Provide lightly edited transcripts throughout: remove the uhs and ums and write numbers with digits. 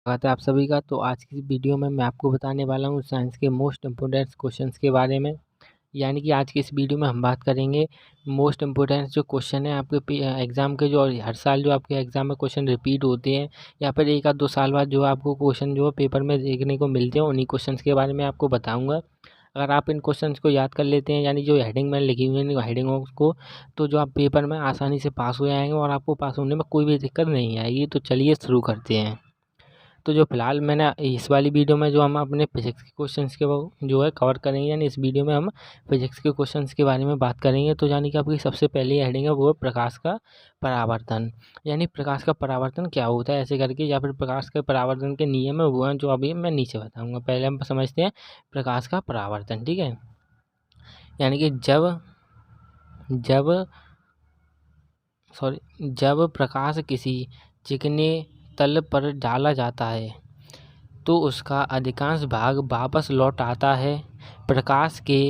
स्वागत है आप सभी का। तो आज की वीडियो में मैं आपको बताने वाला हूँ साइंस के मोस्ट इम्पोर्टेंट क्वेश्चंस के बारे में। यानी कि आज की इस वीडियो में हम बात करेंगे मोस्ट इम्पोर्टेंट जो क्वेश्चन है आपके एग्ज़ाम के, जो हर साल जो आपके एग्ज़ाम में क्वेश्चन रिपीट होते हैं या फिर एक आध दो साल बाद जो आपको क्वेश्चन जो पेपर में देखने को मिलते हैं, उन्हीं क्वेश्चंस के बारे में आपको बताऊँगा। अगर आप इन क्वेश्चंस को याद कर लेते हैं, यानी जो हेडिंग में लिखी हुई है हेडिंगों को, तो जो आप पेपर में आसानी से पास हो जाएंगे और आपको पास होने में कोई भी दिक्कत नहीं आएगी। तो चलिए शुरू करते हैं। तो जो फ़िलहाल मैंने इस वाली वीडियो में जो हम अपने फिजिक्स के क्वेश्चंस के वो जो है कवर करेंगे, यानी इस वीडियो में हम फिजिक्स के क्वेश्चंस के बारे में बात करेंगे। तो यानी कि आपकी सबसे पहली हेडिंग है वो है प्रकाश का परावर्तन। यानी प्रकाश का परावर्तन क्या होता है ऐसे करके, या फिर प्रकाश के परावर्तन के नियम है वो हैं जो अभी मैं नीचे बताऊँगा। पहले हम समझते हैं प्रकाश का परावर्तन, ठीक है। यानी कि जब प्रकाश किसी चिकने तल पर डाला जाता है तो उसका अधिकांश भाग वापस लौट आता है। प्रकाश के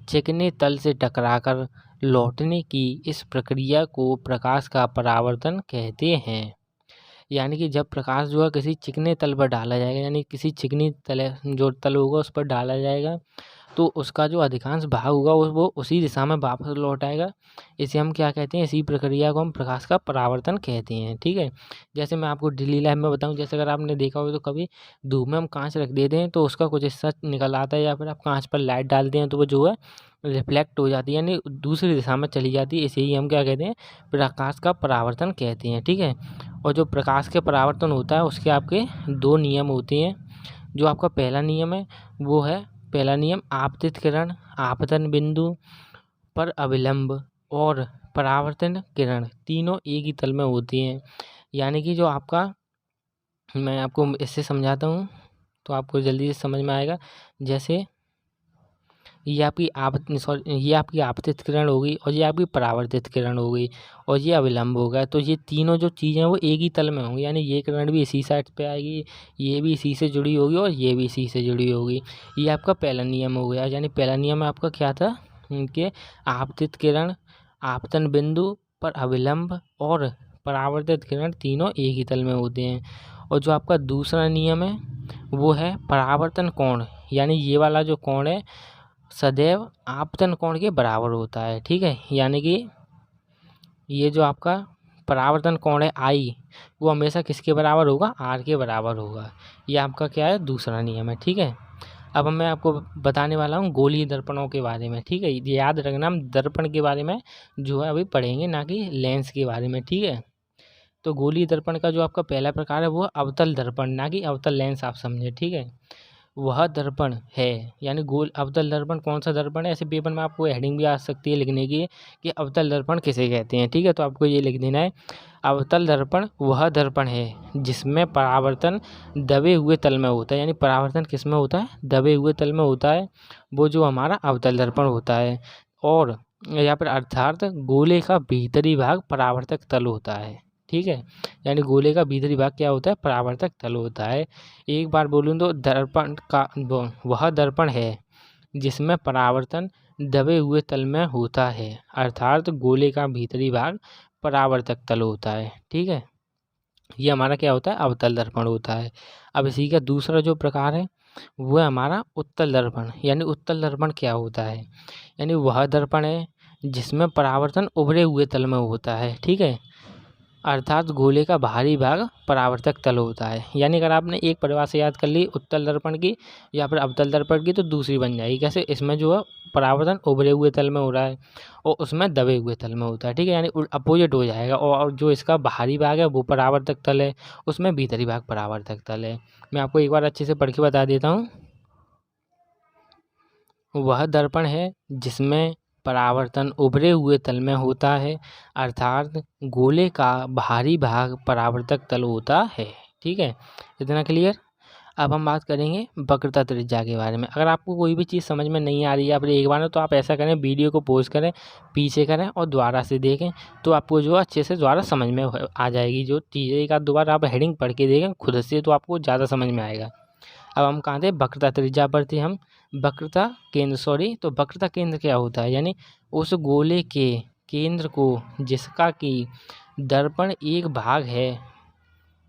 चिकने तल से टकराकर लौटने की इस प्रक्रिया को प्रकाश का परावर्तन कहते हैं। यानी कि जब प्रकाश जो है किसी चिकने तल पर डाला जाएगा, यानी किसी चिकनी तल जो तल होगा उस पर डाला जाएगा, तो उसका जो अधिकांश भाग होगा वो उसी दिशा में वापस लौट आएगा। इसे हम क्या कहते हैं, इसी प्रक्रिया को हम प्रकाश का परावर्तन कहते हैं, ठीक है। जैसे मैं आपको डेली लाइफ में बताऊं, जैसे अगर आपने देखा हो तो कभी धूप में हम कांच रख देते हैं तो उसका कुछ हिस्सा निकल आता है, या फिर आप कांच पर लाइट डालते हैं तो वो जो है रिफ्लेक्ट हो जाती है, यानी दूसरी दिशा में चली जाती है। इसे ही हम क्या कहते हैं, प्रकाश का परावर्तन कहते हैं, ठीक है। और जो प्रकाश के परावर्तन होता है उसके आपके दो नियम होते हैं। जो आपका पहला नियम है वो है, पहला नियम आपतित किरण आपतन बिंदु पर अविलंब और परावर्तन किरण तीनों एक ही तल में होती हैं। यानी कि जो आपका, मैं आपको इससे समझाता हूँ तो आपको जल्दी से समझ में आएगा। जैसे ये आपकी आपतित किरण हो गई, और ये आपकी परावर्तित किरण हो गई, और ये अविलंब हो गया। तो ये तीनों जो चीज़ें हैं वो एक ही तल में होंगी, यानी ये किरण भी इसी साइड पे आएगी, ये भी इसी से जुड़ी होगी और ये भी इसी से जुड़ी होगी। ये आपका पहला नियम हो गया। यानी पहला नियम आपका क्या था कि आपतित किरण आपतन बिंदु पर अविलंब और परावर्तित किरण तीनों एक ही तल में होते हैं। और जो आपका दूसरा नियम है वो है परावर्तन कोण। यानी ये वाला जो कोण है सदैव आपतन कोण के बराबर होता है, ठीक है। यानी कि ये जो आपका परावर्तन कोण है आई, वो हमेशा किसके बराबर होगा, आर के बराबर होगा। ये आपका क्या है, दूसरा नियम है, ठीक है। अब मैं आपको बताने वाला हूँ गोलीय दर्पणों के बारे में, ठीक है। ये याद रखना, हम दर्पण के बारे में जो है अभी पढ़ेंगे, ना कि लेंस के बारे में, ठीक है। तो गोलीय दर्पण का जो आपका पहला प्रकार है वो अवतल दर्पण, ना कि अवतल लेंस, आप समझे, ठीक है। वह दर्पण है, यानी गोल अवतल दर्पण कौन सा दर्पण है, ऐसे पेपर में आपको हेडिंग भी आ सकती है लिखने की कि अवतल दर्पण किसे कहते हैं, ठीक है। तो आपको ये लिख देना है, अवतल दर्पण वह दर्पण है जिसमें परावर्तन दबे हुए तल में होता है। यानी परावर्तन किस में होता है, दबे हुए तल में होता है, वो जो हमारा अवतल दर्पण होता है। और यहाँ पर अर्थात गोले का भीतरी भाग परावर्तक तल होता है, ठीक है। यानी गोले का भीतरी भाग क्या होता है, परावर्तक तल होता है। एक बार बोलूँ तो दर्पण का वह दर्पण है जिसमें परावर्तन दबे हुए तल में होता है, अर्थात गोले का भीतरी भाग परावर्तक तल होता है, ठीक है। ये हमारा क्या होता है, अवतल दर्पण होता है। अब इसी का दूसरा जो प्रकार है वो है हमारा उत्तल दर्पण। यानी उत्तल दर्पण क्या होता है, यानी वह दर्पण है जिसमें परावर्तन उभरे हुए तल में होता है, ठीक है। अर्थात गोले का बाहरी भाग परावर्तक तल होता है। यानी अगर आपने एक परिभाषा याद कर ली उत्तल दर्पण की या फिर अवतल दर्पण की, तो दूसरी बन जाएगी कैसे, इसमें जो है परावर्तन उभरे हुए तल में हो रहा है और उसमें दबे हुए तल में होता है, ठीक है। यानी अपोजिट हो जाएगा। और जो इसका बाहरी भाग है वो परावर्तक तल है, उसमें भीतरी भाग परावर्तक तल है। मैं आपको एक बार अच्छे से पढ़ के बता देता हूँ। वह दर्पण है जिसमें परावर्तन उभरे हुए तल में होता है, अर्थात गोले का बाहरी भाग परावर्तक तल होता है, ठीक है। इतना क्लियर। अब हम बात करेंगे वक्रता त्रिज्या के बारे में। अगर आपको कोई भी चीज़ समझ में नहीं आ रही है फिर एक बार में, तो आप ऐसा करें, वीडियो को पॉज करें, पीछे करें और दोबारा से देखें, तो आपको जो अच्छे से दोबारा समझ में आ जाएगी जो चीज़ें। एक आध दोबारा आप हेडिंग पढ़ के देखें खुद से, तो आपको ज़्यादा समझ में आएगा। अब हम कहाँ थे, वक्रता त्रिज्या पर थे हम। वक्रता केंद्र, तो वक्रता केंद्र क्या होता है, यानी उस गोले के केंद्र को जिसका कि दर्पण एक भाग है,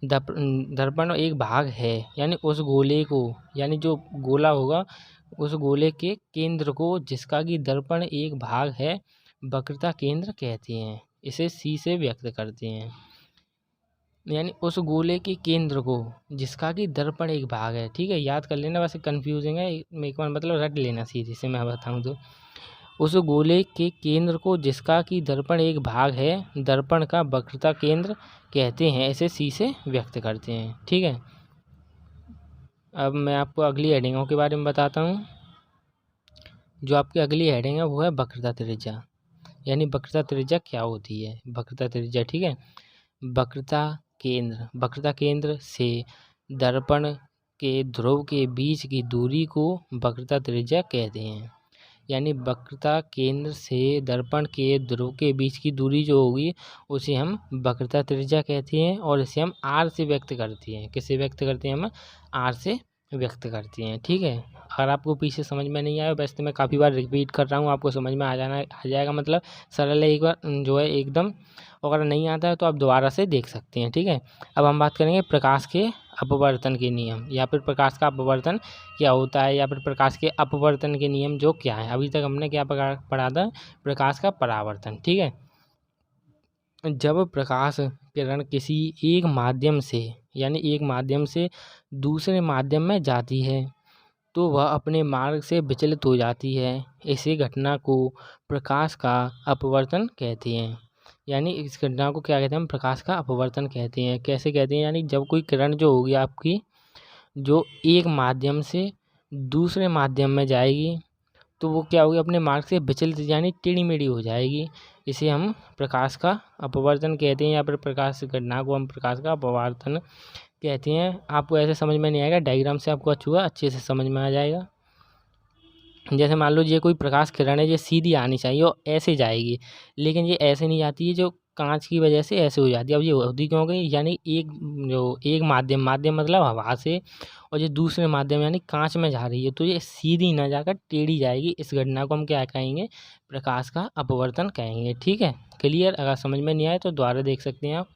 दर्पण एक भाग है, यानी उस गोले को, यानी जो गोला होगा उस गोले के केंद्र को जिसका कि दर्पण एक भाग है वक्रता केंद्र कहते हैं। इसे सी से व्यक्त करते हैं। यानी उस गोले के केंद्र को जिसका कि दर्पण एक भाग है। ठीक है, याद कर लेना, वैसे कंफ्यूजिंग है, एक बार मतलब रट लेना सीधे से मैं बताऊं तो। उस गोले के केंद्र को जिसका कि दर्पण एक भाग है दर्पण का वक्रता केंद्र कहते हैं। इसे सी से व्यक्त करते हैं। ठीक है, अब मैं आपको अगली हेडिंगों के बारे में बताता हूँ। जो आपकी अगली हेडिंग है वो है वक्रता त्रिज्या। यानी वक्रता त्रिज्या क्या होती है, वक्रता त्रिज्या। ठीक है, वक्रता केंद्र से दर्पण के ध्रुव के बीच की दूरी को वक्रता त्रिज्या कहते हैं। यानी वक्रता केंद्र से दर्पण के ध्रुव के बीच की दूरी जो होगी उसे हम वक्रता त्रिज्या कहते हैं, और इसे हम आर से व्यक्त करते हैं। किससे व्यक्त करते हैं? हम आर से व्यक्त करते हैं। ठीक है, अगर आपको पीछे समझ में नहीं आया, वैसे तो मैं काफ़ी बार रिपीट कर रहा हूँ, आपको समझ में आ जाएगा, मतलब सरल है एक बार जो है एकदम। अगर नहीं आता है तो आप दोबारा से देख सकते हैं। ठीक है, अब हम बात करेंगे प्रकाश के अपवर्तन के नियम, या फिर प्रकाश का अपवर्तन क्या होता है, या फिर प्रकाश के अपवर्तन के नियम जो क्या है। अभी तक हमने क्या पढ़ा था? प्रकाश का परावर्तन। ठीक है, जब प्रकाश किरण किसी एक माध्यम से, यानी एक माध्यम से दूसरे माध्यम में जाती है तो वह अपने मार्ग से विचलित हो जाती है। इसी घटना को प्रकाश का अपवर्तन कहते हैं। यानी इस घटना को क्या कहते हैं? हम प्रकाश का अपवर्तन कहते हैं। कैसे कहते हैं? यानी जब कोई किरण जो होगी आपकी, जो एक माध्यम से दूसरे माध्यम में जाएगी तो वो क्या होगी? अपने मार्ग से विचलित, यानी टेढ़ी मेढ़ी हो जाएगी। इसे हम प्रकाश का अपवर्तन कहते हैं, या फिर प्रकाश घटना को हम प्रकाश का अपवर्तन कहते हैं। आपको ऐसे समझ में नहीं आएगा, डायग्राम से आपको अच्छे से समझ में आ जाएगा। जैसे मान लो ये कोई प्रकाश किरण है, ये सीधी आनी चाहिए और ऐसे जाएगी, लेकिन ये ऐसे नहीं जाती है, जो कांच की वजह से ऐसे हो जाती है। अब ये होती क्यों गई? यानी एक माध्यम मतलब हवा से, और ये दूसरे माध्यम यानी कांच में जा रही है, तो ये सीधी ना जाकर टेढ़ी जाएगी। इस घटना को हम क्या कहेंगे? प्रकाश का अपवर्तन कहेंगे। ठीक है, क्लियर? अगर समझ में नहीं आए तो दोबारा देख सकते हैं आप।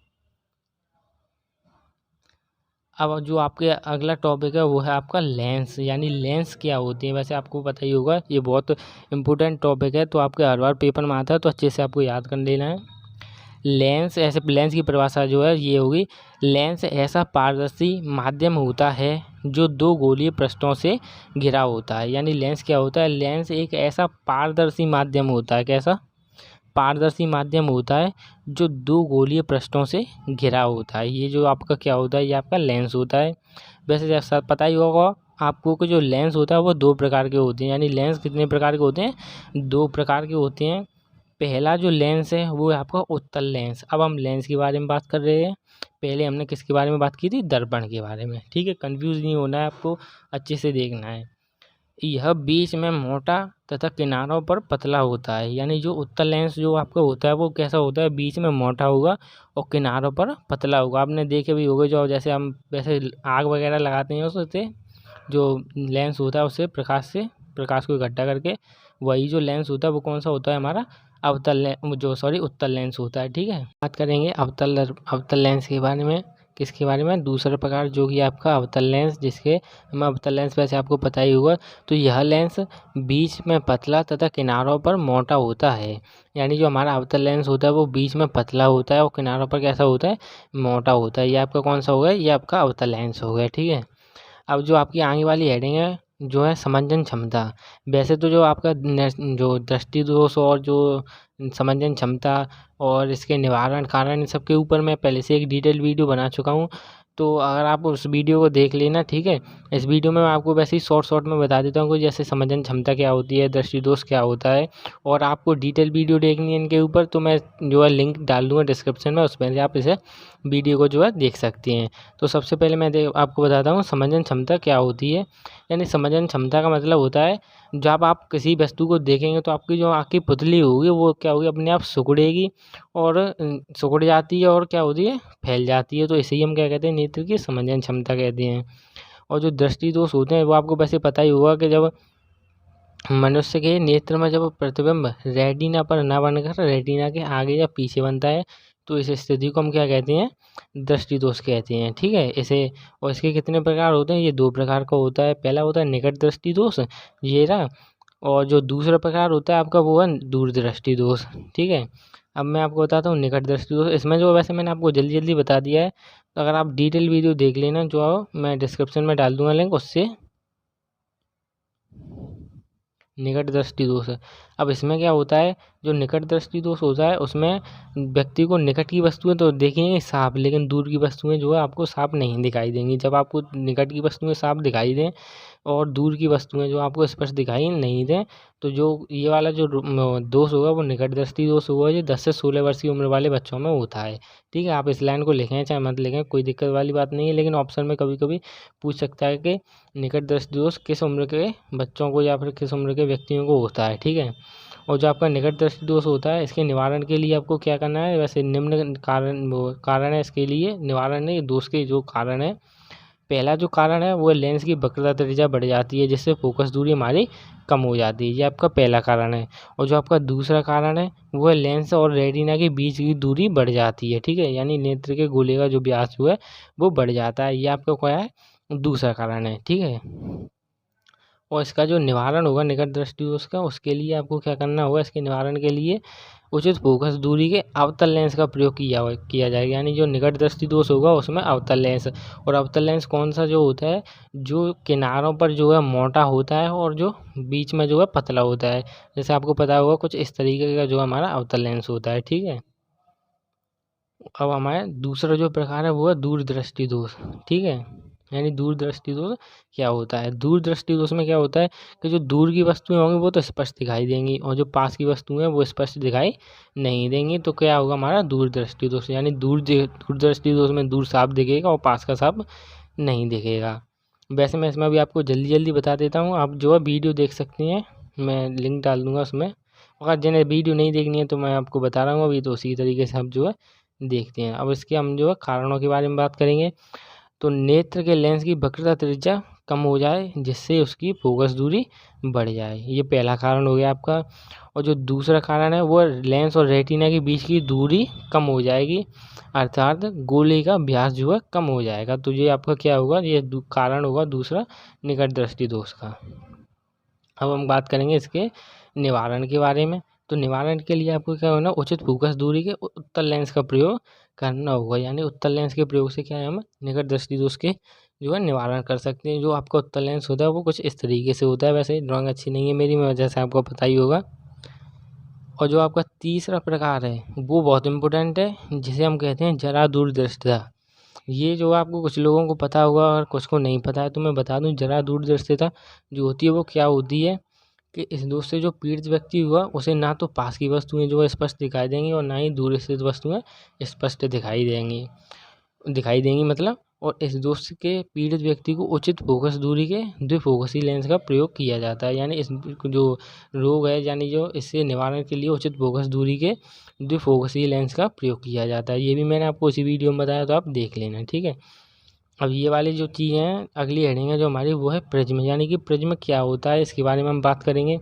अब जो आपके अगला टॉपिक है वो है आपका लेंस। यानी लेंस क्या होती है? वैसे आपको पता ही होगा, ये बहुत इंपॉर्टेंट टॉपिक है, तो आपके हर बार पेपर में आता है, तो अच्छे से आपको याद कर लेना है। लेंस की परिभाषा जो है ये होगी, लेंस ऐसा पारदर्शी माध्यम होता है जो दो गोलीय पृष्ठों से घिरा होता है। यानी लेंस क्या होता है? लेंस एक ऐसा पारदर्शी माध्यम होता है। कैसा? पारदर्शी माध्यम होता है जो दो गोलीय पृष्ठों से घिरा होता है। ये जो आपका क्या होता है? ये आपका लेंस होता है। वैसे जैसा पता ही होगा आपको कि जो लेंस होता है वो दो प्रकार के होते हैं। यानी लेंस कितने प्रकार के होते हैं? दो प्रकार के होते हैं। पहला जो लेंस है वो है आपका उत्तल लेंस। अब हम लेंस के बारे में बात कर रहे हैं। पहले हमने किसके बारे में बात की थी? दर्पण के बारे में। ठीक है, कंफ्यूज नहीं होना है, आपको अच्छे से देखना है। यह बीच में मोटा तथा किनारों पर पतला होता है। यानी जो उत्तल लेंस जो आपका होता है वो कैसा होता है? बीच में मोटा होगा और किनारों पर पतला होगा। आपने देखे भी होगा, जो जैसे हम वैसे आग वगैरह लगाते हैं उससे जो लेंस होता है उससे प्रकाश को इकट्ठा करके, वही जो लेंस होता है वो कौन सा होता है? हमारा उत्तल लेंस होता है। ठीक है, बात करेंगे अवतल लेंस के बारे में। किसके बारे में? दूसरा प्रकार जो कि आपका अवतल लेंस, जिसके हम अवतल लेंस वैसे आपको पता ही होगा। तो यह लेंस बीच में पतला तथा किनारों पर मोटा होता है। यानी जो हमारा अवतल लेंस होता है वो बीच में पतला होता है और किनारों पर कैसा होता है? मोटा होता है। ये आपका कौन सा हो गया? ये आपका अवतल लेंस हो गया। ठीक है, अब जो आपकी आगे वाली हेडिंग है जो है समंजन क्षमता। वैसे तो जो आपका जो दृष्टि दोष और जो समंजन क्षमता और इसके निवारण कारण, इन सब के ऊपर मैं पहले से एक डिटेल वीडियो बना चुका हूँ, तो अगर आप उस वीडियो को देख लेना। ठीक है, इस वीडियो में मैं आपको वैसे ही शॉर्ट में बता देता हूँ कि जैसे समंजन क्षमता क्या होती है, दृष्टि दोष क्या होता है, और आपको डिटेल वीडियो देखनी है इनके ऊपर तो मैं जो है लिंक डाल दूँगा डिस्क्रिप्शन में, उसमें से आप इसे वीडियो को जो है देख सकते हैं। तो सबसे पहले मैं आपको बताता हूँ समंजन क्षमता क्या होती है। यानी समंजन क्षमता का मतलब होता है जब आप किसी वस्तु को देखेंगे तो आपकी जो आँख की पुतली होगी वो क्या होगी? अपने आप सिकुड़ेगी और सिकुड़ जाती है और क्या होती है? फैल जाती है। तो इसे ही हम क्या कहते हैं? नेत्र की समंजन क्षमता कहते हैं। और जो दृष्टि दोष होते हैं वो आपको वैसे पता ही होगा कि जब मनुष्य के नेत्र में जब प्रतिबिंब रेटिना पर न बनकर रेटिना के आगे या पीछे बनता है तो इस स्थिति को हम क्या कहते हैं, दृष्टि दोष कहते हैं। ठीक है, इसे और इसके कितने प्रकार होते हैं, ये 2 प्रकार का होता है। पहला होता है निकट दृष्टि दोष, ये रहा, और जो दूसरा प्रकार होता है आपका वो है दूर दृष्टि दोष। ठीक है, अब मैं आपको बताता हूँ निकट दृष्टि दोष। इसमें जो वैसे मैंने आपको जल्दी जल्दी बता दिया है, तो अगर आप डिटेल वीडियो देख लेना, जो मैं डिस्क्रिप्शन में डाल दूंगा लिंक, उससे निकट दृष्टि दोष है। अब इसमें क्या होता है, जो निकट दृष्टि दोष होता है उसमें व्यक्ति को निकट की वस्तुएं तो दिखेंगी साफ, लेकिन दूर की वस्तुएं जो है आपको साफ नहीं दिखाई देंगी। जब आपको निकट की वस्तुएं साफ दिखाई दें और दूर की वस्तुएं जो आपको स्पष्ट दिखाई नहीं दें, तो जो ये वाला जो दोष होगा वो निकट दृष्टि दोष होगा, जो 10 से 16 वर्ष की उम्र वाले बच्चों में होता है। ठीक है, आप इस लाइन को लिखें चाहे मत लिखें, कोई दिक्कत वाली बात नहीं है, लेकिन ऑप्शन में कभी कभी पूछ सकता है कि निकट दृष्टि दोष किस उम्र के बच्चों को या फिर किस उम्र के व्यक्तियों को होता है। ठीक है, और जो आपका निकट दृष्टि दोष होता है, इसके निवारण के लिए आपको क्या करना है, वैसे निम्न कारण है इसके लिए, निवारण नहीं, दोष के जो कारण है, पहला जो कारण है वो है लेंस की वक्रता त्रिज्या बढ़ जाती है, जिससे फोकस दूरी हमारी कम हो जाती है, ये आपका पहला कारण है। और जो आपका दूसरा कारण है वो है लेंस और रेटिना के बीच की दूरी बढ़ जाती है। ठीक है, यानी नेत्र के गोले का जो व्यास जो है वो बढ़ जाता है, ये आपका क्या है, दूसरा कारण है। ठीक है, और इसका जो निवारण होगा निकट दृष्टि दोष का, उसके लिए आपको क्या करना होगा, इसके निवारण के लिए उचित फोकस दूरी के अवतल लेंस का प्रयोग किया जाएगा। यानी जो निकट दृष्टि दोष होगा उसमें अवतल लेंस, और अवतल लेंस कौन सा जो होता है, जो किनारों पर जो है मोटा होता है और जो बीच में जो है पतला होता है। जैसे आपको पता होगा कुछ इस तरीके का जो हमारा अवतल लेंस होता है। ठीक है, अब हमारे दूसरा जो प्रकार है वो है दूर दृष्टि दोष। ठीक है, यानी दूर दृष्टि दोष क्या होता है, दूर दृष्टि दोष में क्या होता है कि जो दूर की वस्तुएं होंगी वो तो स्पष्ट दिखाई देंगी, और जो पास की वस्तुएं वो स्पष्ट दिखाई नहीं देंगी, तो क्या होगा हमारा दूर दृष्टि दोष। यानी दूर दृष्टि दोष में दूर साफ दिखेगा और पास का साफ नहीं दिखेगा। वैसे मैं इसमें भी आपको जल्दी जल्दी बता देता हूँ, आप जो है वीडियो देख सकती हैं, मैं लिंक डाल दूँगा उसमें, अगर जिन्हें वीडियो नहीं देखनी है तो मैं आपको बता रहा हूँ अभी, तो उसी तरीके से आप जो है देखते हैं। अब इसके हम जो है कारणों के बारे में बात करेंगे। तो नेत्र के लेंस की वक्रता त्रिज्या कम हो जाए, जिससे उसकी फोकस दूरी बढ़ जाए, ये पहला कारण हो गया आपका। और जो दूसरा कारण है वो लेंस और रेटिना के बीच की दूरी कम हो जाएगी, अर्थात गोले का व्यास जो है कम हो जाएगा। तो ये आपका क्या होगा, ये कारण होगा दूसरा निकट दृष्टि दोष का। अब हम बात करेंगे इसके निवारण के बारे में। तो निवारण के लिए आपको क्या होना, उचित फोकस दूरी के उत्तल लेंस का प्रयोग करना होगा। यानी उत्तल लेंस के प्रयोग से क्या है, हम निकट दृष्टि दोष के जो है निवारण कर सकते हैं। जो आपका उत्तल लेंस होता है वो कुछ इस तरीके से होता है, वैसे ड्राइंग अच्छी नहीं है मेरी, मैं वजह से आपको पता ही होगा। और जो आपका तीसरा प्रकार है वो बहुत इंपॉर्टेंट है, जिसे हम कहते हैं जरा दूरदृष्टिता। ये जो आपको कुछ लोगों को पता होगा और कुछ को नहीं पता है, तो मैं बता दूं, जरा दूरदृष्टिता जो होती है वो क्या होती है कि इस दोष से जो पीड़ित व्यक्ति हुआ उसे ना तो पास की वस्तुएं जो है स्पष्ट दिखाई देंगी और ना ही दूर स्थित वस्तुएं स्पष्ट दिखाई देंगी मतलब। और इस दोष के पीड़ित व्यक्ति को उचित फोकस दूरी के द्विफोकसी लेंस का प्रयोग किया जाता है। यानी इस जो रोग है, यानी जो इससे निवारण के लिए उचित फोकस दूरी के द्विफोकसी लेंस का प्रयोग किया जाता है। ये भी मैंने आपको इसी वीडियो में बताया, तो आप देख लेना। ठीक है, अब ये वाली जो चीज़ हैं, अगली हेडिंग है जो हमारी वो है प्रिज्म। यानी कि प्रिज्म क्या होता है, इसके बारे में हम बात करेंगे।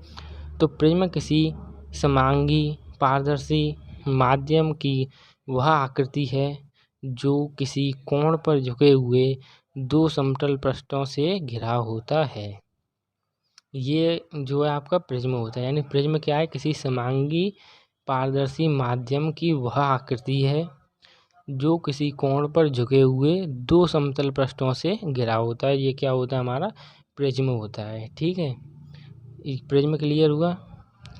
तो प्रिज्म किसी समांगी पारदर्शी माध्यम की वह आकृति है जो किसी कोण पर झुके हुए 2 समतल पृष्ठों से घिरा होता है। ये जो है आपका प्रिज्म होता है। यानी प्रिज्म क्या है, किसी समांगी पारदर्शी माध्यम की वह आकृति है जो किसी कोण पर झुके हुए 2 समतल पृष्ठों से घिरा होता है। ये क्या होता है, हमारा प्रिज्म होता है। ठीक है, प्रिज्म क्लियर हुआ।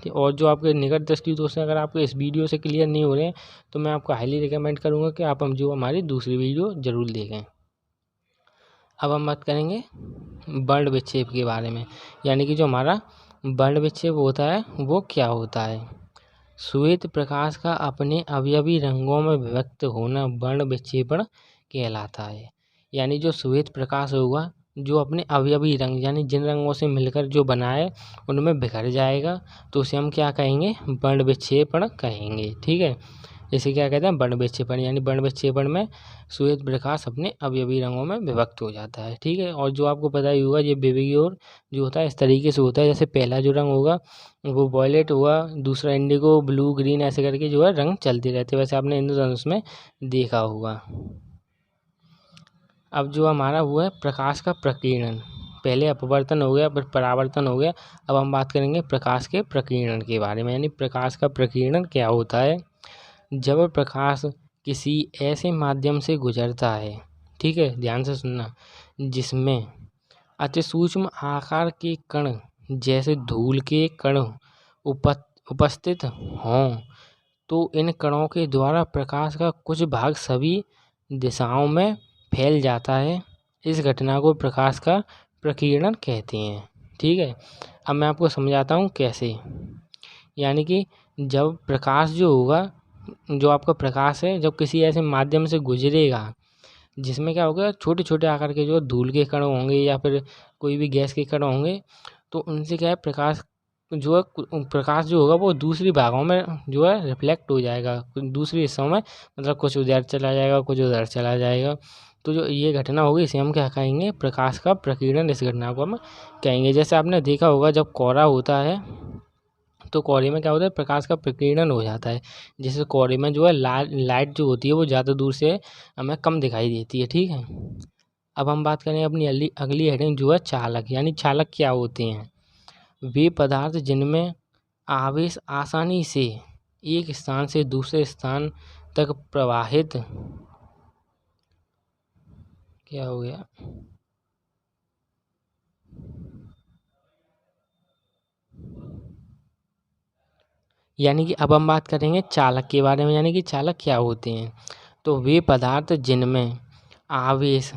और जो आपके निकट दृष्टि दोष हैं, अगर आपको इस वीडियो से क्लियर नहीं हो रहे हैं तो मैं आपको हाईली रिकमेंड करूंगा कि आप जो हमारी दूसरी वीडियो ज़रूर देखें। अब हम बात करेंगे वर्ण विक्षेप के बारे में। यानी कि जो हमारा वर्ण विक्षेप होता है वो क्या होता है। श्वेत प्रकाश का अपने अवयवी रंगों में विभक्त होना वर्ण विक्षेपण कहलाता है। यानी जो श्वेत प्रकाश होगा जो अपने अवयवी रंग यानी जिन रंगों से मिलकर जो बना है उनमें बिखर जाएगा, तो उसे हम क्या कहेंगे, वर्ण विक्षेपण कहेंगे। ठीक है, इसे क्या कहते हैं, वर्णविच्छेपन। यानी वर्णविच्छेपन में श्वेत प्रकाश अपने अवयवी रंगों में विभक्त हो जाता है। ठीक है, और जो आपको पता ही होगा ये विवेकी और जो होता है इस तरीके से होता है, जैसे पहला जो रंग होगा वो वॉयलेट हुआ, दूसरा इंडिगो, ब्लू, ग्रीन, ऐसे करके जो है रंग चलते रहते हैं। वैसे आपने इंद्रधनुष में देखा होगा। अब जो हमारा वो है प्रकाश का प्रकीर्णन। पहले अपवर्तन हो गया, फिर परावर्तन हो गया। अब हम बात करेंगे प्रकाश के प्रकीर्णन के बारे में। यानी प्रकाश का प्रकीर्णन क्या होता है? जब प्रकाश किसी ऐसे माध्यम से गुजरता है, ठीक है, ध्यान से सुनना, जिसमें अति सूक्ष्म आकार के कण जैसे धूल के कण उपस्थित हों, तो इन कणों के द्वारा प्रकाश का कुछ भाग सभी दिशाओं में फैल जाता है। इस घटना को प्रकाश का प्रकीर्णन कहते हैं। ठीक है, अब मैं आपको समझाता हूँ कैसे। यानी कि जब प्रकाश जो होगा, जो आपका प्रकाश है, जब किसी ऐसे माध्यम से गुजरेगा जिसमें क्या होगा, छोटे छोटे आकार के जो धूल के कण होंगे या फिर कोई भी गैस के कण होंगे, तो उनसे क्या है प्रकाश जो है, प्रकाश जो होगा वो दूसरी भागों में जो है रिफ्लेक्ट हो जाएगा, दूसरी हिस्सों में, मतलब कुछ उधर चला जाएगा, कुछ उधर चला जाएगा। तो जो ये घटना होगी इसे हम क्या कहेंगे, प्रकाश का प्रकीर्णन। इस घटना को हम कहेंगे। जैसे आपने देखा होगा जब कोहरा होता है तो कोहरे में क्या होता है, प्रकाश का प्रकीर्णन हो जाता है, जिससे कोहरे में जो है लाइट जो होती है वो ज़्यादा दूर से हमें कम दिखाई देती है। ठीक है, अब हम बात करें अपनी अगली हेडिंग जो है चालक। यानी चालक क्या होते हैं? वे पदार्थ जिनमें आवेश आसानी से एक स्थान से दूसरे स्थान तक प्रवाहित, क्या हो गया, यानी कि अब हम बात करेंगे चालक के बारे में। यानी कि चालक क्या होते हैं? तो वे पदार्थ जिनमें आवेश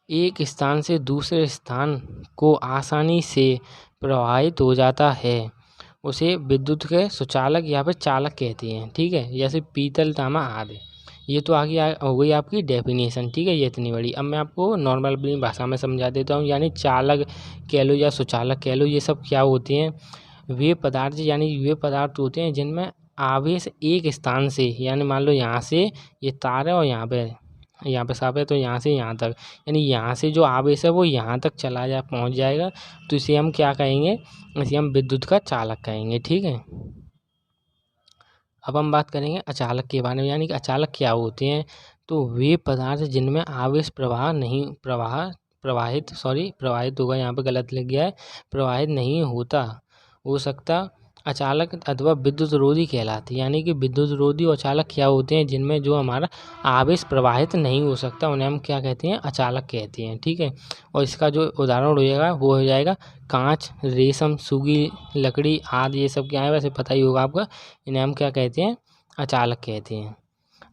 एक स्थान से दूसरे स्थान को आसानी से प्रवाहित हो जाता है, उसे विद्युत के सुचालक या फिर चालक कहते हैं। ठीक है, जैसे पीतल, तांबा आदि। ये तो आगे हो गई आपकी डेफिनेशन। ठीक है, ये इतनी बड़ी। अब मैं आपको नॉर्मल अपनी भाषा में समझा देता हूँ। यानी चालक कह लो या सुचालक कह लो, ये सब क्या होते हैं? वे पदार्थ, यानी वे पदार्थ होते हैं जिनमें आवेश एक स्थान से, यानी मान लो यहाँ से ये तार है और यहाँ पे सांप है, तो यहाँ से यहाँ तक, यानी यहाँ से जो आवेश है वो यहाँ तक पहुँच जाएगा, तो इसे हम क्या कहेंगे? इसे हम विद्युत का चालक कहेंगे। ठीक है, अब हम बात करेंगे अचालक के बारे में। यानी कि अचालक क्या होते हैं? तो वे पदार्थ जिनमें आवेश प्रवाहित होगा, यहाँ पे गलत लिख गया है, प्रवाहित नहीं हो सकता, अचालक अथवा विद्युत रोधी कहलाती है। यानी कि विद्युत रोधी और अचालक क्या होते हैं? जिनमें जो हमारा आवेश प्रवाहित नहीं हो सकता, उन्हें हम क्या कहते हैं? अचालक कहते हैं। ठीक है, और इसका जो उदाहरण हो जाएगा वो हो जाएगा कांच, रेशम, सूखी लकड़ी आदि। ये सब क्या है, वैसे पता ही होगा आपका। इन्हें हम क्या कहते हैं? अचालक कहते हैं।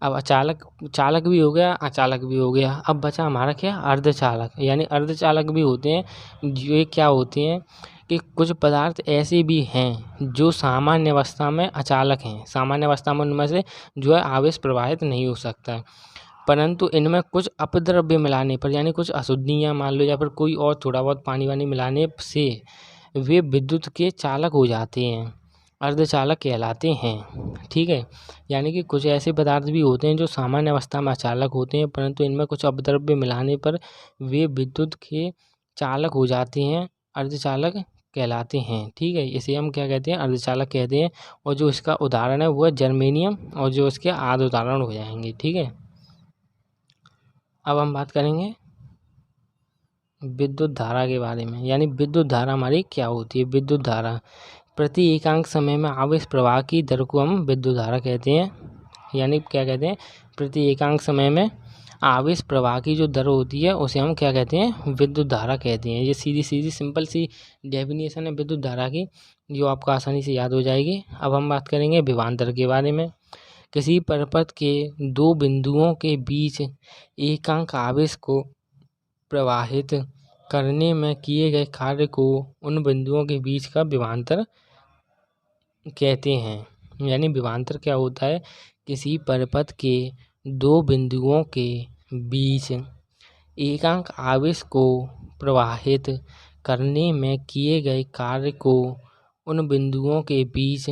अब चालक भी हो गया, अचालक भी हो गया। अब बचा हमारा क्या? अर्धचालक। यानी अर्धचालक भी होते हैं। ये क्या होते हैं कि कुछ पदार्थ ऐसे भी हैं जो सामान्य अवस्था में अचालक हैं। सामान्य अवस्था में उनमें से जो है आवेश प्रवाहित नहीं हो सकता, परंतु इनमें कुछ अपद्रव्य मिलाने पर, यानी कुछ अशुद्धियाँ मान लो या फिर कोई और थोड़ा बहुत पानी वानी मिलाने से वे विद्युत के चालक हो जाते हैं, अर्धचालक कहलाते हैं। ठीक है, यानी कि कुछ ऐसे पदार्थ भी होते हैं जो सामान्य अवस्था में अचालक होते हैं, परंतु इनमें कुछ अपद्रव्य मिलाने पर वे विद्युत के चालक हो जाते हैं, अर्धचालक कहलाते हैं। ठीक है, इसे हम क्या कहते हैं? अर्धचालक कहते हैं। और जो इसका उदाहरण है वो है जर्मेनियम, और जो इसके आध उदाहरण हो जाएंगे। ठीक है, अब हम बात करेंगे विद्युत धारा के बारे में। यानी विद्युत धारा हमारी क्या होती है? विद्युत धारा प्रति एकांक समय में आवेश प्रवाह की दर को हम विद्युत धारा कहते हैं। यानी क्या कहते हैं? प्रति एकांक समय में आवेश प्रवाह की जो दर होती है उसे हम क्या कहते हैं? विद्युत धारा कहते हैं। ये सीधी सीधी सिंपल सी डेफिनेशन है विद्युत धारा की, जो आपको आसानी से याद हो जाएगी। अब हम बात करेंगे विभवांतर के बारे में। किसी परिपथ के दो बिंदुओं के बीच एकांक आवेश को प्रवाहित करने में किए गए कार्य को उन बिंदुओं के बीच का विभवांतर कहते हैं। यानी विभवांतर क्या होता है? किसी परिपथ के दो बिंदुओं के बीच एकांक आवेश को प्रवाहित करने में किए गए कार्य को उन बिंदुओं के बीच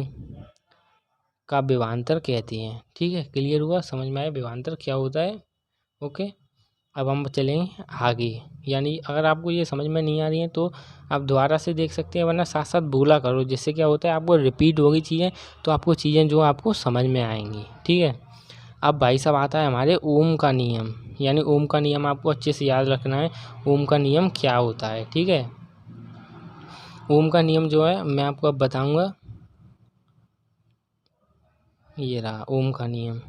का विभवांतर कहते हैं। ठीक है, क्लियर हुआ, समझ में आया विभवांतर क्या होता है। ओके, अब हम चलेंगे आगे। यानी अगर आपको ये समझ में नहीं आ रही है तो आप दोबारा से देख सकते हैं, वरना साथ साथ बोला करो, जिससे क्या होता है आपको रिपीट होगी चीज़ें, तो आपको चीज़ें जो आपको समझ में आएंगी। ठीक है, अब भाई साहब आता है हमारे ओम का नियम। यानी ओम का नियम आपको अच्छे से याद रखना है, ओम का नियम क्या होता है। ठीक है, ओम का नियम जो है मैं आपको अब बताऊंगा। ये रहा ओम का नियम।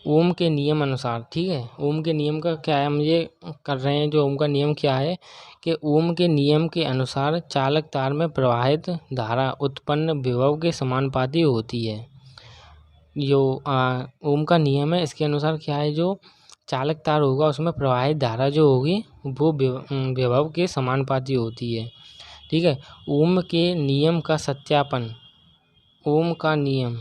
ओम के नियम अनुसार, ठीक है, ओम के नियम का क्या है, हम ये कर रहे हैं जो ओम का नियम क्या है कि ओम के नियम के अनुसार चालक तार में प्रवाहित धारा उत्पन्न विभव के समानुपाती होती है। जो ओम का नियम है, इसके अनुसार क्या है, जो चालक तार होगा उसमें प्रवाहित धारा जो होगी वो विभव के समानुपाती होती है। ठीक है, ओम के नियम का सत्यापन, ओम का नियम,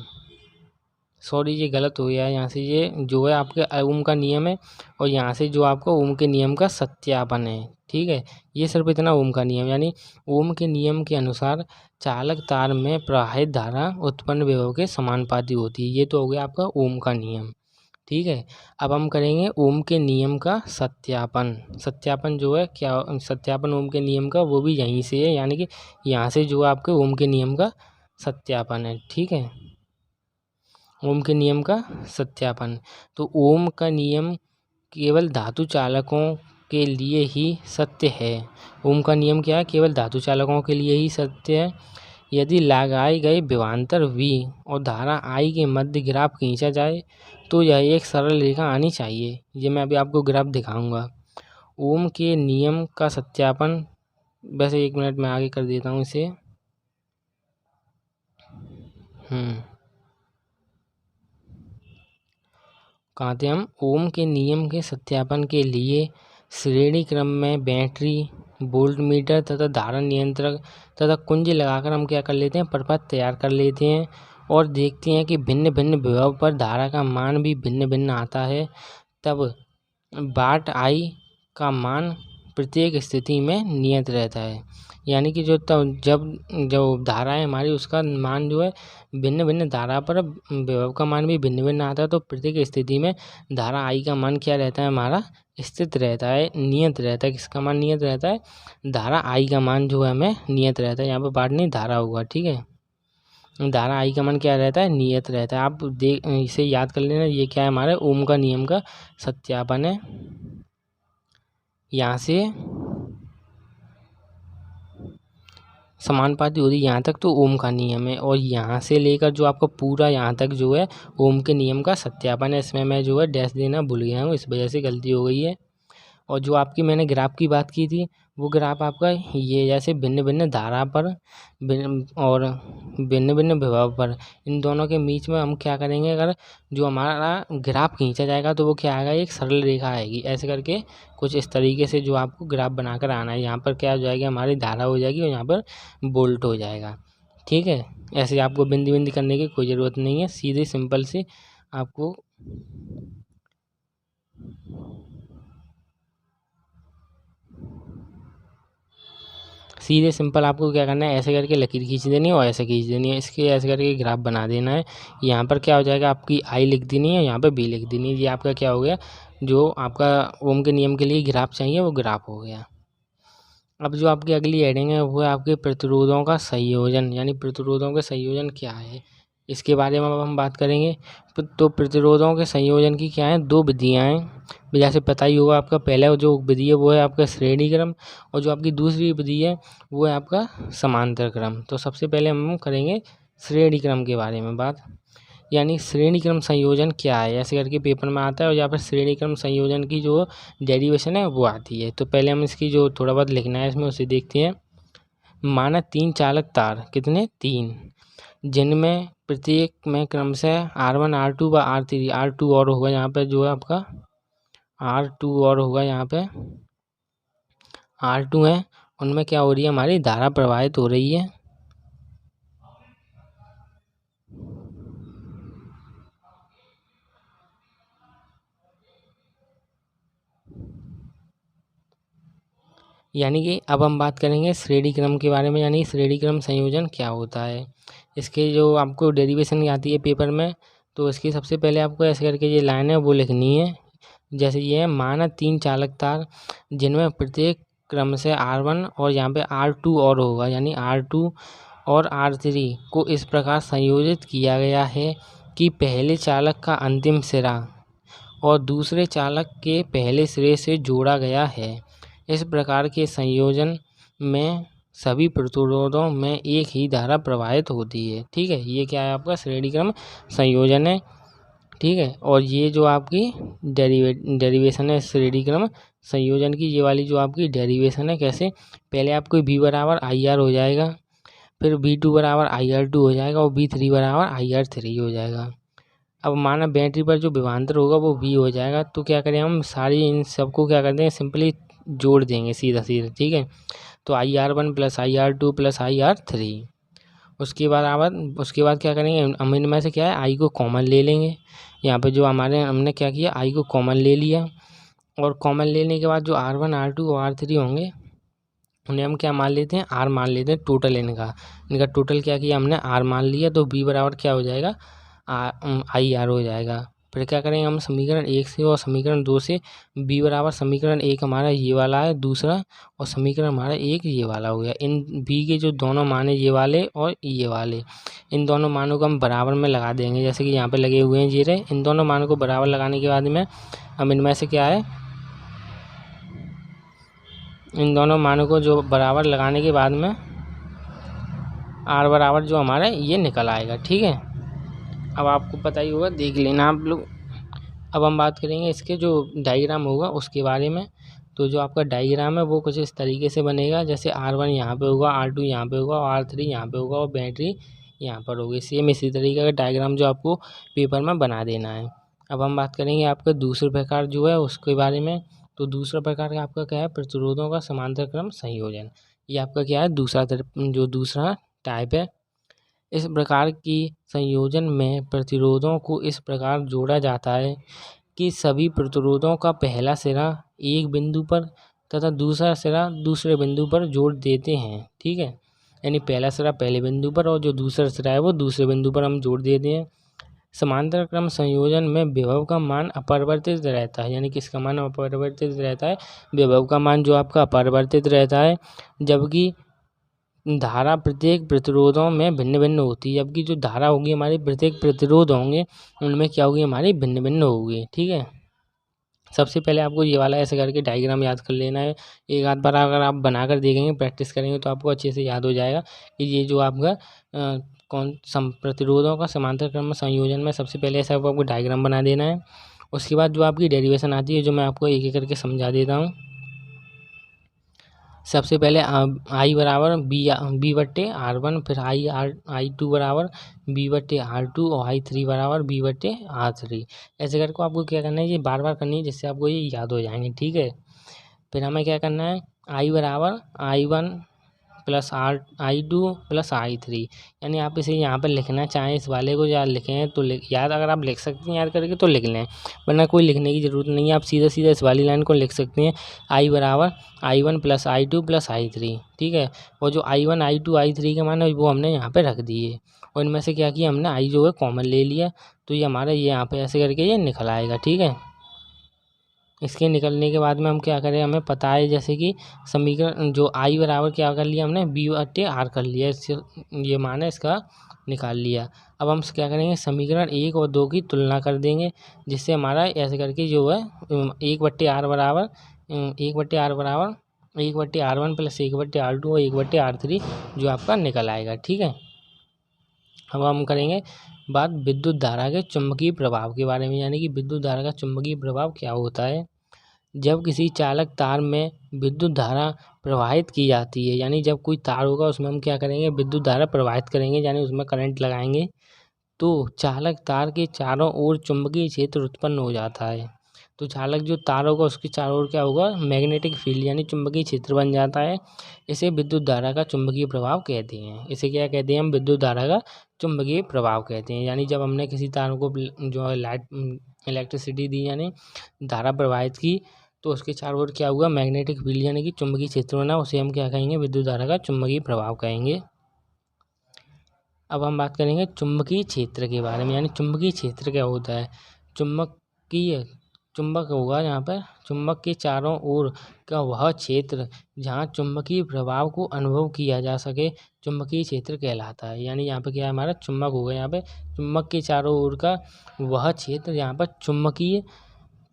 सॉरी ये गलत हो गया है, यहाँ से ये जो है आपके ओम का नियम है और यहाँ से जो आपका ओम के नियम का सत्यापन है। ठीक है, ये सिर्फ इतना ओम का नियम, यानी ओम के नियम के अनुसार चालक तार में प्रवाहित धारा उत्पन्न विभव के समानुपाती होती है। ये तो हो गया आपका ओम का नियम। ठीक है, अब हम करेंगे ओम के नियम का सत्यापन। सत्यापन जो है क्या, सत्यापन ओम के नियम का वो भी यहीं से है, यानी कि यहाँ से जो आपके ओम के नियम का सत्यापन है। ठीक है, ओम के नियम का सत्यापन। तो ओम का नियम केवल धातु चालकों के लिए ही सत्य है। ओम का नियम क्या है, केवल धातु चालकों के लिए ही सत्य है। यदि लगाए गए विभवांतर V और धारा I के मध्य ग्राफ खींचा जाए तो यह एक सरल रेखा आनी चाहिए। ये मैं अभी आपको ग्राफ दिखाऊंगा। ओम के नियम का सत्यापन, वैसे 1 मिनट में आगे कर देता हूँ इसे। कहाँ थे हम, ओम के नियम के सत्यापन के लिए श्रेणी क्रम में बैटरी, वोल्ट मीटर तथा धारा नियंत्रक तथा कुंजी लगाकर हम क्या कर लेते हैं, प्रपत्र तैयार कर लेते हैं और देखते हैं कि भिन्न भिन्न विभव पर धारा का मान भी भिन्न भिन्न आता है। तब वाट आई का मान प्रत्येक स्थिति में नियत रहता है। यानी कि जो तब जब जो धारा है हमारी उसका मान जो है भिन्न भिन्न धारा पर विभव का मान भी भिन्न भिन्न आता है, तो प्रत्येक स्थिति में धारा आई का मान क्या रहता है, हमारा स्थित रहता है, नियत रहता है। किसका मान नियत रहता है, धारा आई का मान जो है हमें नियत रहता है। यहाँ पर बात नहीं धारा होगा। ठीक है, धारा आई का मान क्या रहता है, नियत रहता है। आप देख इसे याद कर लेना, ये क्या है, हमारे ओम का नियम का सत्यापन है। यहाँ से समानुपाती होती यहाँ तक तो ओम का नियम है, और यहाँ से लेकर जो आपका पूरा यहाँ तक जो है ओम के नियम का सत्यापन है। इसमें मैं जो है डैश देना भूल गया हूँ, इस वजह से गलती हो गई है। और जो आपकी मैंने ग्राफ की बात की थी, वो ग्राफ आपका ये जैसे भिन्न भिन्न धारा पर और भिन्न भिन्न विभव पर, इन दोनों के बीच में हम क्या करेंगे, अगर जो हमारा ग्राफ खींचा जाएगा तो वो क्या आएगा, एक सरल रेखा आएगी। ऐसे करके कुछ इस तरीके से जो आपको ग्राफ बनाकर आना है। यहाँ पर क्या हो जाएगी, हमारी धारा हो जाएगी और यहाँ पर वोल्ट हो जाएगा। ठीक है, ऐसे आपको बिंदी बिंदी करने की कोई ज़रूरत नहीं है, सीधे सिंपल से आपको सीधे सिंपल आपको क्या करना है, ऐसे करके लकीर खींच देनी है और ऐसे खींच देनी है, इसके ऐसे करके ग्राफ बना देना है। यहाँ पर क्या हो जाएगा, आपकी आई लिख देनी है, यहाँ पर बी लिख देनी है। ये आपका क्या हो गया, जो आपका ओम के नियम के लिए ग्राफ चाहिए वो ग्राफ हो गया। अब जो आपकी अगली हेडिंग है वो है आपके प्रतिरोधों का संयोजन। यानी प्रतिरोधों के संयोजन क्या है, इसके बारे में अब हम बात करेंगे। तो प्रतिरोधों के संयोजन की क्या है, 2 विधियाँ हैं। जैसे पता ही होगा, आपका पहला जो विधि है वो है आपका श्रेणी क्रम, और जो आपकी दूसरी विधि है वो है आपका समांतर क्रम। तो सबसे पहले हम करेंगे श्रेणी क्रम के बारे में बात। यानी श्रेणी क्रम संयोजन क्या है, ऐसे करके पेपर में आता है, और यहाँ पर श्रेणी क्रम संयोजन की जो डेरिवेशन है वो आती है। तो पहले हम इसकी जो थोड़ा बहुत लिखना है इसमें उसे देखते हैं। माना 3 चालक तार, कितने, 3, जिनमें प्रत्येक में क्रमशः R1 R2 व R3, R2 और होगा यहाँ पे जो है आपका R2 और होगा यहाँ पे R2 है, उनमें क्या हो रही है, हमारी धारा प्रवाहित हो रही है। यानी कि अब हम बात करेंगे श्रेणी क्रम के बारे में, यानी श्रेणी क्रम संयोजन क्या होता है। इसके जो आपको डेरिवेशन आती है पेपर में, तो इसकी सबसे पहले आपको ऐसे करके ये लाइन है वो लिखनी है। जैसे ये है, माना 3 चालक तार जिनमें प्रत्येक क्रम से R1 और यहाँ पे R2 और होगा, यानी R2 और R3 को इस प्रकार संयोजित किया गया है कि पहले चालक का अंतिम सिरा और दूसरे चालक के पहले सिरे से जोड़ा गया है। इस प्रकार के संयोजन में सभी प्रतिरोधों में एक ही धारा प्रवाहित होती है। ठीक है, ये क्या है आपका श्रेणी क्रम संयोजन है। ठीक है, और ये जो आपकी डेरिवेशन है श्रेणी क्रम संयोजन की, ये वाली जो आपकी डेरिवेशन है, कैसे, पहले आपको V बराबर IR हो जाएगा, फिर V2 बराबर IR2 हो जाएगा और V3 बराबर IR3 हो जाएगा। अब माना बैटरी पर जो विभवांतर होगा वो V हो जाएगा, तो क्या करें हम सारी इन सबको क्या करते हैं, सिंपली जोड़ देंगे सीधा सीधा। ठीक है, तो IR1 plus IR2 plus IR3। उसके बाद क्या करेंगे, हम इनमें से क्या है I को कॉमन ले लेंगे। यहाँ पे जो हमने क्या किया, I को कॉमन ले लिया, और कॉमन लेने के बाद जो R1 R2 और R3 होंगे उन्हें हम क्या मान लेते हैं, R मान लेते हैं। टोटल इनका टोटल क्या किया हमने, R मान लिया, तो B बराबर क्या हो जाएगा, IR हो जाएगा। फिर क्या करेंगे हम समीकरण 1 से और समीकरण 2 से, B बराबर समीकरण 1 हमारा ये वाला है दूसरा, और समीकरण हमारा 1 ये वाला हो गया। इन B के जो दोनों मान है ये वाले और ये वाले, इन दोनों मानों को हम बराबर में लगा देंगे, जैसे कि यहाँ पे लगे हुए हैं ये रहे। इन दोनों मानों को बराबर लगाने के बाद में हम इनमें से क्या है, इन दोनों मानों को जो बराबर लगाने के बाद में R बराबर जो हमारा ये निकल आएगा। ठीक है, अब आपको पता ही होगा, देख लेना आप लोग। अब हम बात करेंगे इसके जो डायग्राम होगा उसके बारे में। तो जो आपका डायग्राम है वो कुछ इस तरीके से बनेगा, जैसे R1 यहाँ पे होगा, R2 यहाँ पे होगा, और R3 यहाँ पे होगा, और बैटरी यहाँ पर होगी। सेम इसी तरीके का डायग्राम जो आपको पेपर में बना देना है। अब हम बात करेंगे आपका दूसरे प्रकार जो है उसके बारे में। तो दूसरा प्रकार का आपका क्या है, प्रतिरोधों का समांतर क्रम संयोजन। ये आपका क्या है, दूसरा टाइप है। इस प्रकार की संयोजन में प्रतिरोधों को इस प्रकार जोड़ा जाता है कि सभी प्रतिरोधों का पहला सिरा एक बिंदु पर तथा दूसरा सिरा दूसरे बिंदु पर जोड़ देते हैं। ठीक है, यानी पहला सिरा पहले बिंदु पर और जो दूसरा सिरा है वो दूसरे बिंदु पर हम जोड़ देते हैं। समांतर क्रम संयोजन में विभव का मान अपरिवर्तित रहता है, यानी किसका मान अपरिवर्तित रहता है, विभव का मान जो आपका अपरिवर्तित रहता है, जबकि धारा प्रत्येक प्रतिरोधों में भिन्न भिन्न होती है। जबकि जो धारा होगी हमारी प्रत्येक प्रतिरोध होंगे उनमें क्या होगी, हमारी भिन्न भिन्न होगी। ठीक है, सबसे पहले आपको ये वाला ऐसे करके डायग्राम याद कर लेना है। एक आध बार अगर आप बनाकर देखेंगे, प्रैक्टिस करेंगे, तो आपको अच्छे से याद हो जाएगा कि ये जो आपका प्रतिरोधों का समांतर क्रम संयोजन में सबसे पहले ऐसा आपको डायग्राम बना देना है। उसके बाद जो आपकी डेरिवेशन आती है, जो मैं आपको एक एक करके समझा देता हूँ। सबसे पहले I बराबर B बट्टे R1, फिर I2 बराबर B बट्टे R2 और I3 बराबर B बट्टे R3। ऐसे करके आपको क्या करना है, ये बार बार करनी है, जिससे आपको ये याद हो जाएंगे। ठीक है, फिर हमें क्या करना है, I बराबर I1 plus I2 plus I3, यानी आप इसे यहाँ पर लिखना चाहें इस वाले को, या लिखें तो याद, अगर आप लिख सकते हैं याद करके तो लिख लें, वरना कोई लिखने की ज़रूरत नहीं है। आप सीधा सीधा इस वाली लाइन को लिख सकते हैं, I बराबर I1 plus I2 plus I3। ठीक है, और जो I1 I2 I3 के मान है वो हमने यहाँ पर रख दिए, और इनमें से क्या किया हमने, I जो है कॉमन ले लिया, तो ये हमारा ये यहाँ पर ऐसे करके ये निकल आएगा। ठीक है, इसके निकलने के बाद में हम क्या करें, हमें पता है जैसे कि समीकरण जो I बराबर क्या कर लिया हमने, B बट्टे R कर लिया, इससे ये मान है इसका निकाल लिया। अब हम क्या करेंगे, समीकरण 1 और 2 की तुलना कर देंगे, जिससे हमारा ऐसे करके जो है 1 बट्टे R बराबर 1 बट्टे R1 प्लस 1 बट्टे R2 और 1 बट्टे R3 जो आपका निकल आएगा। ठीक है, अब हम करेंगे बात विद्युत धारा के चुंबकीय प्रभाव के बारे में, यानी कि विद्युत धारा का चुंबकीय प्रभाव क्या होता है। जब किसी चालक तार में विद्युत धारा प्रवाहित की जाती है, यानी जब कोई तार होगा उसमें हम क्या करेंगे, विद्युत धारा प्रवाहित करेंगे, यानी उसमें करंट लगाएंगे, तो चालक तार के चारों ओर चुंबकीय क्षेत्र उत्पन्न हो जाता है। तो चालक जो तार होगा उसके चारों ओर क्या होगा, मैग्नेटिक फील्ड यानी चुंबकीय क्षेत्र बन जाता है। इसे विद्युत धारा का चुंबकीय प्रभाव कहते हैं। इसे क्या कहते हैं, हम विद्युत धारा का चुंबकीय प्रभाव कहते हैं। यानी जब हमने किसी तार को जो है इलेक्ट्रिसिटी दी, यानी धारा प्रवाहित की, तो उसके चारों ओर क्या हुआ, मैग्नेटिक फील्ड यानी कि चुंबकीय क्षेत्र बना, उसे हम क्या कहेंगे, विद्युत धारा का चुंबकीय प्रभाव कहेंगे। अब हम बात करेंगे चुंबकीय क्षेत्र के बारे में, यानी चुंबकीय क्षेत्र क्या होता है। चुंबक होगा यहाँ पर, चुंबक के चारों ओर का वह क्षेत्र जहाँ चुंबकीय प्रभाव को अनुभव किया जा सके चुंबकीय क्षेत्र कहलाता है। यानी यहाँ पर क्या है, हमारा चुंबक होगा, यहाँ पे चुंबक के चारों ओर का वह क्षेत्र यहाँ पर चुंबकीय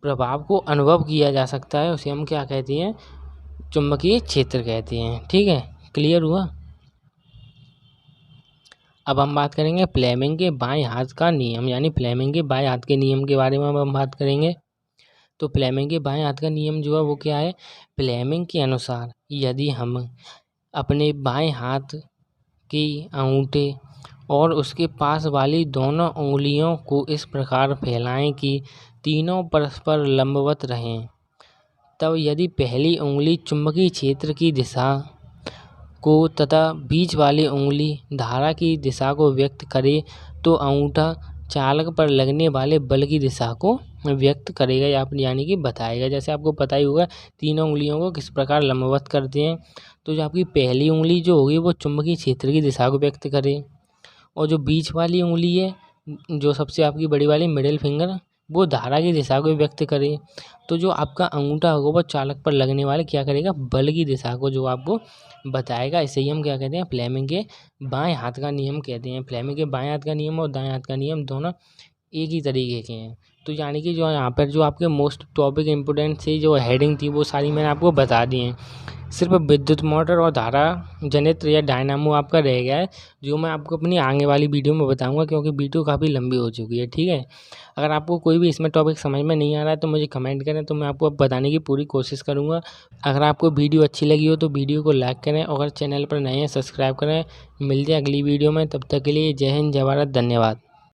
प्रभाव को अनुभव किया जा सकता है, उसे हम क्या कहते हैं, चुंबकीय क्षेत्र कहते हैं। ठीक है, क्लियर हुआ। अब हम बात करेंगे फ्लेमिंग के बाएं हाथ का नियम, यानी फ्लेमिंग के बाएं हाथ के नियम के बारे में हम बात करेंगे। तो फ्लेमिंग के बाएं हाथ का नियम जो है वो क्या है, फ्लेमिंग के अनुसार यदि हम अपने बाएं हाथ की अंगूठे और उसके पास वाली दोनों उंगलियों को इस प्रकार फैलाएं कि तीनों परस्पर लंबवत रहें, तब यदि पहली उंगली चुंबकीय क्षेत्र की दिशा को तथा बीच वाली उंगली धारा की दिशा को व्यक्त करे तो अंगूठा चालक पर लगने वाले बल की दिशा को व्यक्त करेगा यानी कि बताएगा। जैसे आपको पता ही होगा तीनों उंगलियों को किस प्रकार लंबवत करते हैं। तो जो आपकी पहली उंगली जो होगी वो चुंबकीय क्षेत्र की दिशा को व्यक्त करे, और जो बीच वाली उंगली है, जो सबसे आपकी बड़ी वाली मिडिल फिंगर, वो धारा की दिशा को व्यक्त करे। तो जो आपका अंगूठा होगा वो चालक पर लगने वाले क्या करेगा, बल की दिशा को जो आपको बताएगा। इसे ही हम क्या कहते हैं, फ्लेमिंग के बाएं हाथ का नियम कहते हैं। फ्लेमिंग के बाएं हाथ का नियम और दाएं हाथ का नियम दोनों एक ही तरीके के हैं। तो यानी कि जो यहाँ पर जो आपके मोस्ट टॉपिक इम्पोर्टेंट से जो हेडिंग थी वो सारी मैंने आपको बता दी हैं। सिर्फ विद्युत मोटर और धारा जनित्र या डायनामो आपका रह गया है, जो मैं आपको अपनी आगे वाली वीडियो में बताऊंगा, क्योंकि वीडियो काफ़ी लंबी हो चुकी है। ठीक है, अगर आपको कोई भी इसमें टॉपिक समझ में नहीं आ रहा है तो मुझे कमेंट करें, तो मैं आपको बताने की पूरी कोशिश करूँगा। अगर आपको वीडियो अच्छी लगी हो तो वीडियो को लाइक करें, और अगर चैनल पर नए हैं सब्सक्राइब करें। मिलते हैं अगली वीडियो में, तब तक के लिए जय हिंद, जय भारत, धन्यवाद।